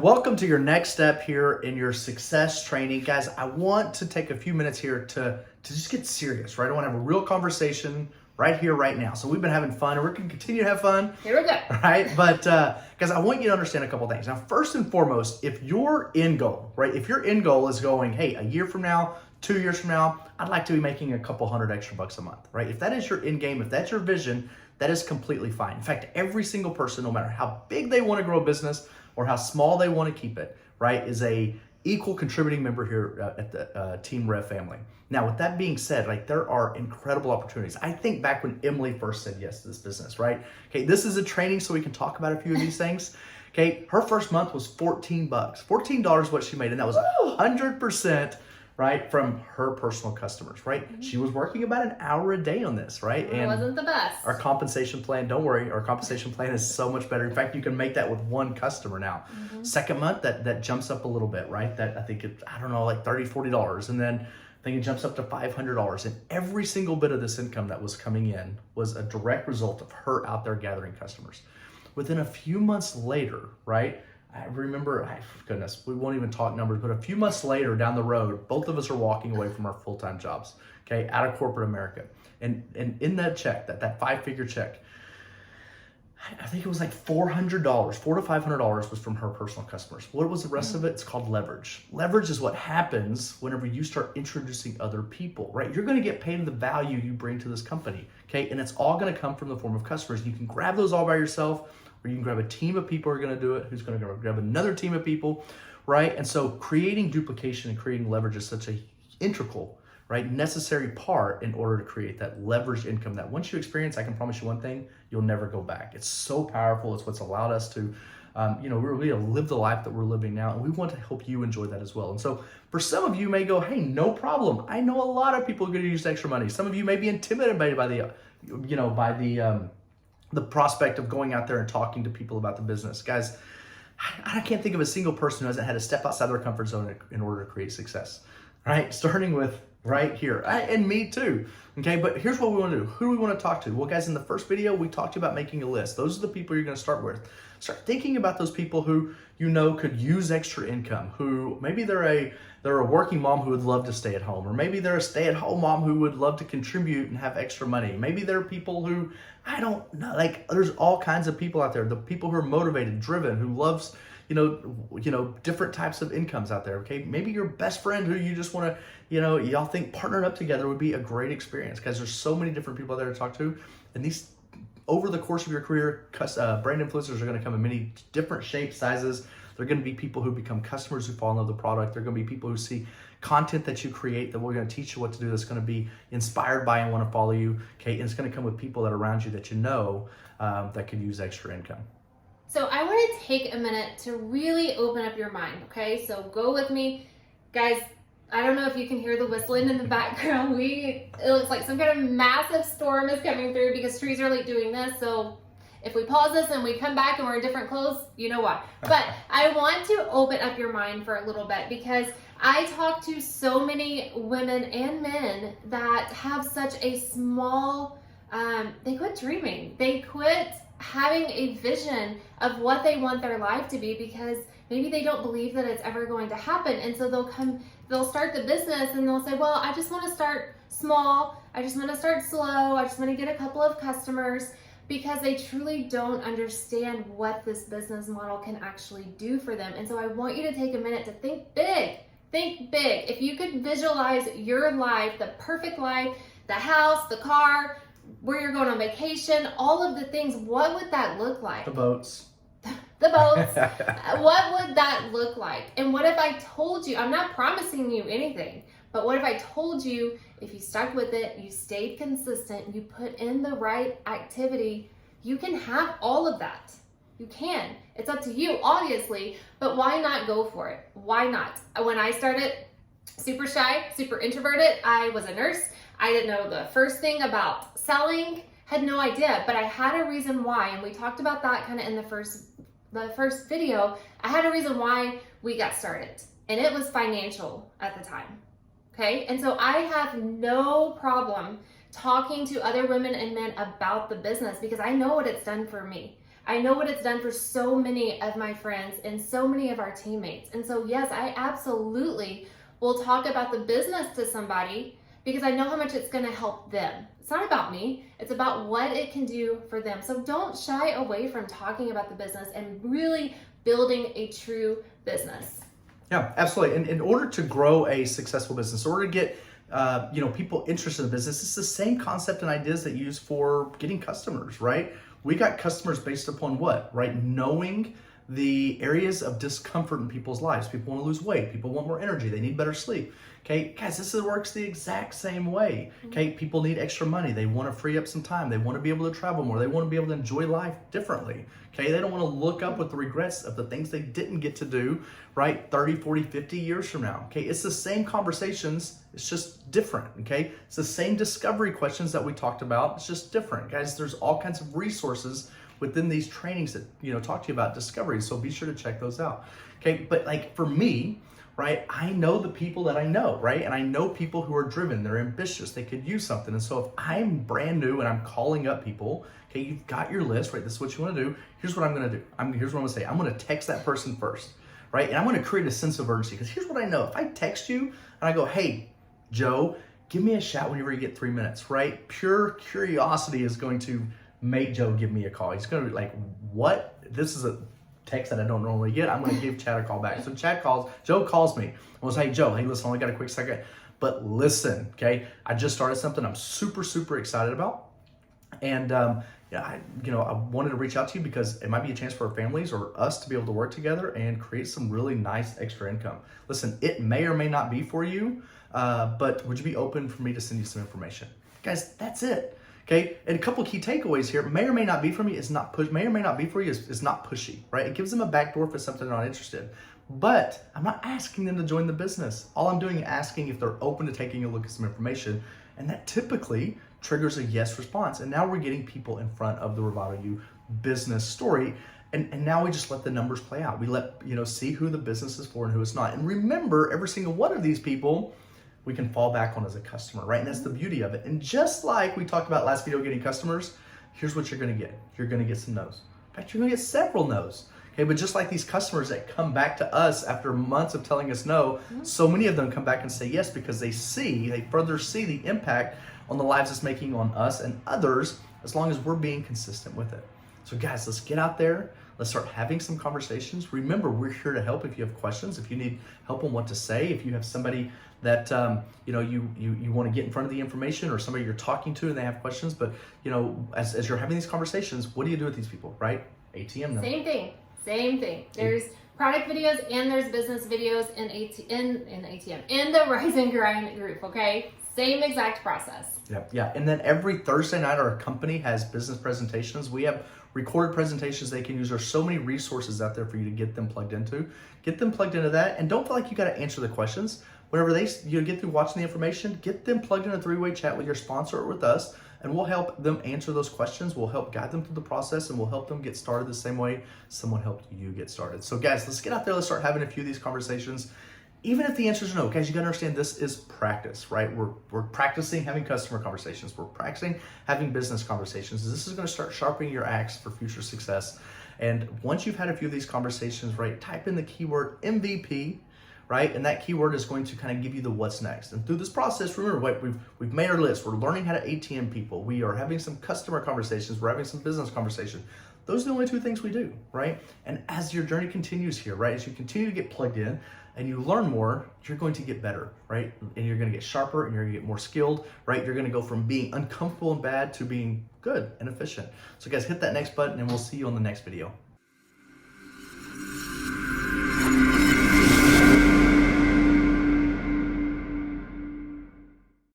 welcome to your next step here in your success training. Guys, I want to take a few minutes here to just get serious, right? I want to have a real conversation right here, right now. So we've been having fun and we're going to continue to have fun. Here we go. Right? But guys, I want you to understand a couple things. Now, first and foremost, if your end goal, right? If your end goal is going, hey, a year from now, 2 years from now, I'd like to be making a couple hundred extra bucks a month, right? If that is your end game, if that's your vision, that is completely fine. In fact, every single person, no matter how big they want to grow a business or how small they want to keep it, right, is a equal contributing member here at the Team Rev family. Now, with that being said, like, there are incredible opportunities. I think back when Emily first said yes to this business, right? Okay, this is a training so we can talk about a few of these things. Okay, her first month was $14. $14 what she made, and that was 100%, right, from her personal customers, right? Mm-hmm. She was working about an hour a day on this, right? It wasn't the best. Our compensation plan, don't worry, our compensation plan is so much better. In fact, you can make that with one customer now. Mm-hmm. Second month, that jumps up a little bit, right? That I think it, I don't know, like $30, $40. And then I think it jumps up to $500. And every single bit of this income that was coming in was a direct result of her out there gathering customers. Within a few months later, right? I remember, goodness, we won't even talk numbers, but a few months later down the road, both of us are walking away from our full-time jobs, okay, out of corporate America. And in that check, that five-figure check, I think it was like $400, $400 to $500 was from her personal customers. What was the rest of it? It's called leverage. Leverage is what happens whenever you start introducing other people, right? You're going to get paid the value you bring to this company, okay? And it's all going to come from the form of customers. You can grab those all by yourself, or you can grab a team of people who are going to do it, who's going to grab another team of people, right? And so creating duplication and creating leverage is such a integral, right, necessary part in order to create that leveraged income that once you experience, I can promise you one thing, you'll never go back. It's so powerful. It's what's allowed us to, really live the life that we're living now. And we want to help you enjoy that as well. And so for some of you may go, hey, no problem. I know a lot of people are going to use extra money. Some of you may be intimidated by the prospect of going out there and talking to people about the business. Guys, I can't think of a single person who hasn't had to step outside their comfort zone in order to create success, right? Starting with right here, and me too, okay? But here's what we want to do. Who do we want to talk to? Well, guys, in the first video, we talked about making a list. Those are the people you're going to start with. Start thinking about those people who you know could use extra income, who maybe they're a working mom who would love to stay at home, or maybe they're a stay-at-home mom who would love to contribute and have extra money. Maybe there are people who, I don't know, like, there's all kinds of people out there. The people who are motivated, driven, who loves, different types of incomes out there, okay? Maybe your best friend who you just want to, y'all think partnering up together would be a great experience, because there's so many different people out there to talk to. And these, over the course of your career, brand influencers are going to come in many different shapes, sizes. They're going to be people who become customers who fall in love with the product. They're going to be people who see content that you create that we're going to teach you what to do, that's going to be inspired by and want to follow you, okay? And it's going to come with people that are around you that that could use extra income. So I want to take a minute to really open up your mind, okay? So go with me. Guys, I don't know if you can hear the whistling in the background. It looks like some kind of massive storm is coming through because trees are like doing this. So if we pause this and we come back and we're in different clothes, you know why. But I want to open up your mind for a little bit, because I talk to so many women and men that have such a small, they quit dreaming. They quit having a vision of what they want their life to be, because maybe they don't believe that it's ever going to happen. And so they'll start the business and they'll say, well, I just want to start small. I just want to start slow. I just want to get a couple of customers, because they truly don't understand what this business model can actually do for them. And so I want you to take a minute to think big. Think big. If you could visualize your life, the perfect life, the house, the car, where you're going on vacation, all of the things, what would that look like? The boats. The boats. What would that look like? And what if I told you, I'm not promising you anything, but what if I told you, if you stuck with it, you stayed consistent, you put in the right activity, you can have all of that. You can. It's up to you, obviously, but why not go for it? Why not? When I started, super shy, super introverted, I was a nurse. I didn't know the first thing about selling, had no idea, but I had a reason why, and we talked about that kind of in the first video. I had a reason why we got started, and it was financial at the time, okay? And so I have no problem talking to other women and men about the business, because I know what it's done for me. I know what it's done for so many of my friends and so many of our teammates. And so, yes, I absolutely will talk about the business to somebody because I know how much it's going to help them. It's not about me, it's about what it can do for them. So don't shy away from talking about the business and really building a true business. Yeah, absolutely. And in order to grow a successful business, in order to get people interested in the business, it's the same concept and ideas that you use for getting customers, right? We got customers based upon what, right? Knowing the areas of discomfort in people's lives. People want to lose weight. People want more energy. They need better sleep. Okay, guys, works the exact same way. Okay, people need extra money. They want to free up some time. They want to be able to travel more. They want to be able to enjoy life differently. Okay, they don't want to look up with the regrets of the things they didn't get to do, right, 30, 40, 50 years from now. Okay, it's the same conversations. It's just different. Okay, it's the same discovery questions that we talked about. It's just different. Guys, there's all kinds of resources within these trainings that, talk to you about discovery. So be sure to check those out. Okay, but like for me, right, I know the people that I know, right? And I know people who are driven, they're ambitious, they could use something. And so if I'm brand new and I'm calling up people, okay, you've got your list, right? This is what you want to do. Here's what I'm going to do. Here's what I'm going to say. I'm going to text that person first, right? And I'm going to create a sense of urgency because here's what I know. If I text you and I go, hey, Joe, give me a shout whenever you get 3 minutes, right? Pure curiosity is going to make Joe give me a call. He's going to be like, what? This is a text that I don't normally get. I'm going to give Chad a call back. So Joe calls me. I was like, hey, Joe, hey, listen, I only got a quick second, but listen, okay? I just started something I'm super, super excited about. And, I wanted to reach out to you because it might be a chance for our families or us to be able to work together and create some really nice extra income. Listen, it may or may not be for you, but would you be open for me to send you some information? Guys, that's it. Okay, and a couple key takeaways here. May or may not be for me is not push. May or may not be for you is not pushy, right? It gives them a back door for something they're not interested. But I'm not asking them to join the business. All I'm doing is asking if they're open to taking a look at some information, and that typically triggers a yes response. And now we're getting people in front of the Revival U business story, and now we just let the numbers play out. We let see who the business is for and who it's not. And remember, every single one of these people we can fall back on as a customer, right? And that's the beauty of it. And just like we talked about last video, getting customers, here's what you're gonna get. You're gonna get some no's. In fact, you're gonna get several no's. Okay, but just like these customers that come back to us after months of telling us no, so many of them come back and say yes because they further see the impact on the lives it's making on us and others as long as we're being consistent with it. So guys, let's get out there. Let's start having some conversations. Remember, we're here to help if you have questions, if you need help on what to say, if you have somebody that you want to get in front of the information or somebody you're talking to and they have questions. But as you're having these conversations, what do you do with these people, right? ATM them. Same thing. There's product videos and there's business videos in ATM in the Rise and Grind group. Okay, same exact process. Yeah. And then every Thursday night, our company has business presentations. We have recorded presentations they can use. There's so many resources out there for you to get them plugged into. Get them plugged into that, and don't feel like you got to answer the questions. Whenever you get through watching the information, get them plugged in a 3-way chat with your sponsor or with us, and we'll help them answer those questions. We'll help guide them through the process, and we'll help them get started the same way someone helped you get started. So guys, let's get out there. Let's start having a few of these conversations. Even if the answer is no, guys, you got to understand this is practice, right? We're practicing having customer conversations. We're practicing having business conversations. This is going to start sharpening your axe for future success. And once you've had a few of these conversations, right, type in the keyword MVP, right? And that keyword is going to kind of give you the what's next. And through this process, remember, we've made our list. We're learning how to ATM people. We are having some customer conversations. We're having some business conversations. Those are the only two things we do, right? And as your journey continues here, right, as you continue to get plugged in and you learn more, you're going to get better, right? And you're going to get sharper and you're going to get more skilled, right? You're going to go from being uncomfortable and bad to being good and efficient. So guys, hit that next button and we'll see you on the next video.